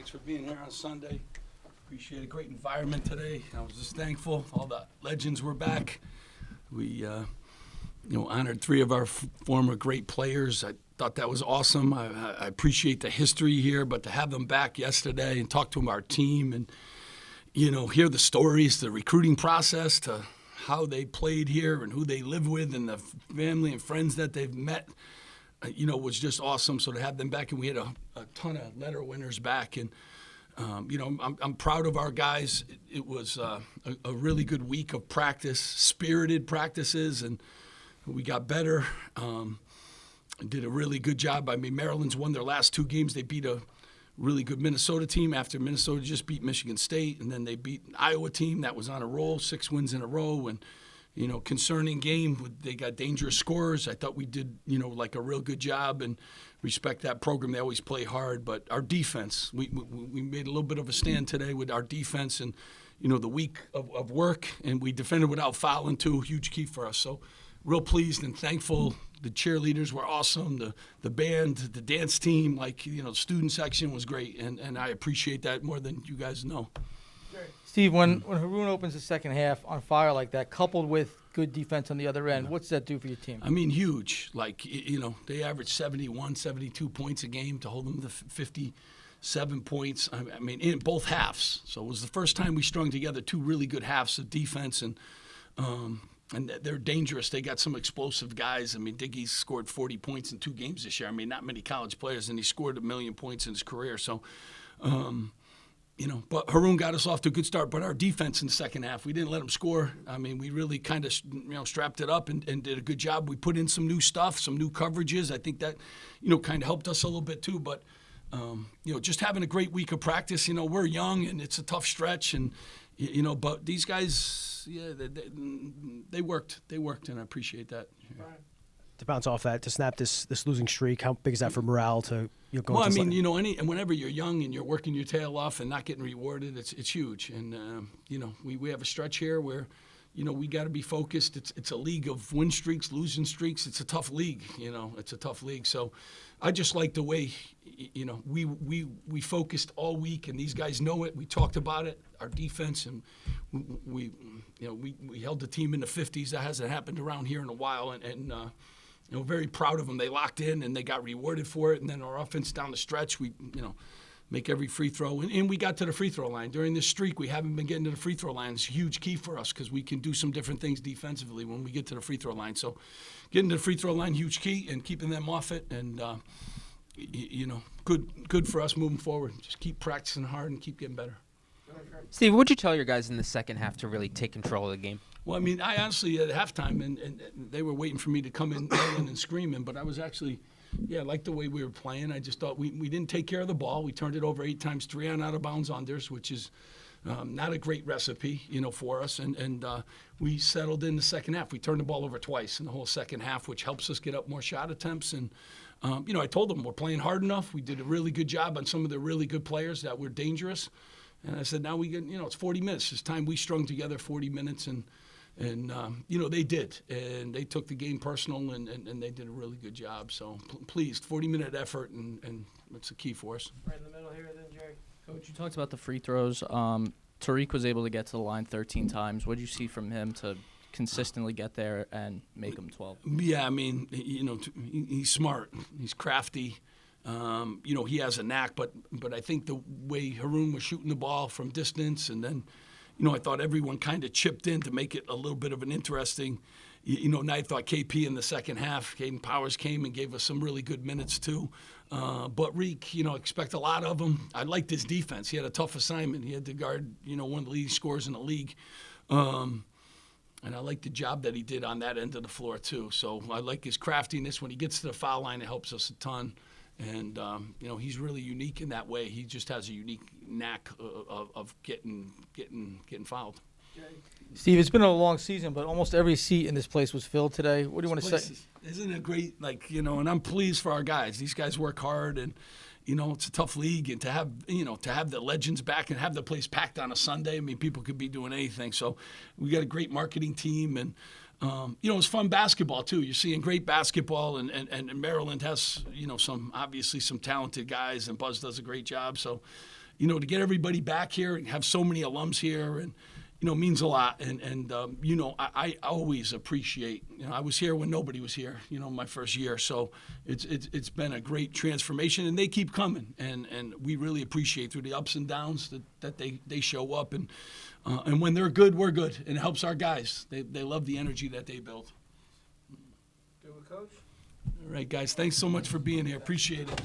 Thanks for being here on Sunday. Appreciate a great environment today. I was just thankful. All the legends were back. We, honored three of our former great players. I thought that was awesome. I appreciate the history here, but to have them back yesterday and talk to them, our team, and, hear the stories, the recruiting process, to how they played here and who they live with and the family and friends that they've met, was just awesome. So to have them back, and we had a ton of letter winners back, and I'm proud of our guys. It was a really good week of practice, spirited practices, and we got better. Did a really good job. I mean, Maryland's won their last two games. They beat a really good Minnesota team after Minnesota just beat Michigan State, and then they beat an Iowa team that was on a roll, 6 wins in a row, and concerning game. They got dangerous scorers. I thought we did, like a real good job, and respect that program. They always play hard. But our defense, we made a little bit of a stand today with our defense, and, the week of work, and we defended without fouling too, huge key for us. So real pleased and thankful. The cheerleaders were awesome. The band, the dance team, student section was great, and I appreciate that more than you guys know. Steve, when Haroon opens the second half on fire like that, coupled with good defense on the other end, what's that do for your team? I mean, huge. They average 71, 72 points a game to hold them to 57 points. I mean, in both halves. So it was the first time we strung together two really good halves of defense, and they're dangerous. They got some explosive guys. I mean, Diggy's scored 40 points in 2 games this year. I mean, not many college players, and he scored 1 million points in his career. So, but Haroon got us off to a good start. But our defense in the second half, we didn't let them score. I mean, we really kind of, strapped it up and did a good job. We put in some new stuff, some new coverages. I think that, kind of helped us a little bit too. But, just having a great week of practice. We're young and it's a tough stretch, and but these guys, they worked, and I appreciate that. Yeah. To bounce off that, to snap this losing streak, how big is that for morale to go? Well, I mean, and whenever you're young and you're working your tail off and not getting rewarded, it's huge. And we have a stretch here where, we got to be focused. It's a league of win streaks, losing streaks. It's a tough league. It's a tough league. So I just like the way, we focused all week, and these guys know it. We talked about it, our defense, and we held the team in the 50s. That hasn't happened around here in a while, and very proud of them. They locked in and they got rewarded for it. And then our offense down the stretch, we make every free throw, and we got to the free throw line during this streak. We haven't been getting to the free throw line. It's a huge key for us because we can do some different things defensively when we get to the free throw line. So getting to the free throw line, huge key, and keeping them off it, and good for us moving forward. Just keep practicing hard and keep getting better. Steve, what would you tell your guys in the second half to really take control of the game? Well, I mean, I honestly, at halftime, and they were waiting for me to come in yelling and screaming, but I was actually, I liked the way we were playing. I just thought we didn't take care of the ball. We turned it over 8 times, 3 on out-of-bounds unders, which is not a great recipe, for us. And we settled in the second half. We turned the ball over twice in the whole second half, which helps us get up more shot attempts. And, I told them we're playing hard enough. We did a really good job on some of the really good players that were dangerous. And I said, now we get, it's 40 minutes. It's time we strung together 40 minutes, and they did. And they took the game personal, and they did a really good job. So pleased, 40-minute effort, and it's a key for us. Right in the middle here, then, Jerry. Coach, you talked about the free throws. Tariq was able to get to the line 13 times. What did you see from him to consistently get there and make them 12? Yeah, I mean, he's smart. He's crafty. He has a knack, but I think the way Haroon was shooting the ball from distance, and then, I thought everyone kind of chipped in to make it a little bit of an interesting, and I thought KP in the second half, Caden Powers came and gave us some really good minutes too. But Reek, expect a lot of him. I liked his defense. He had a tough assignment. He had to guard, one of the leading scorers in the league. And I like the job that he did on that end of the floor too. So I like his craftiness. When he gets to the foul line, it helps us a ton. And, he's really unique in that way. He just has a unique knack of getting fouled. Steve, it's been a long season, but almost every seat in this place was filled today. What do you want to say? Isn't it great? And I'm pleased for our guys. These guys work hard, and, it's a tough league. And to have the legends back and have the place packed on a Sunday, I mean, people could be doing anything. So we got a great marketing team, and, it's fun basketball too. You're seeing great basketball, and Maryland has, some talented guys, and Buzz does a great job. So to get everybody back here and have so many alums here and, means a lot. And I always appreciate, I was here when nobody was here, my first year. So it's been a great transformation, and they keep coming. And we really appreciate through the ups and downs that they show up. And when they're good, we're good. And it helps our guys. They love the energy that they build. Good with Coach? All right, guys, thanks so much for being here. Appreciate it.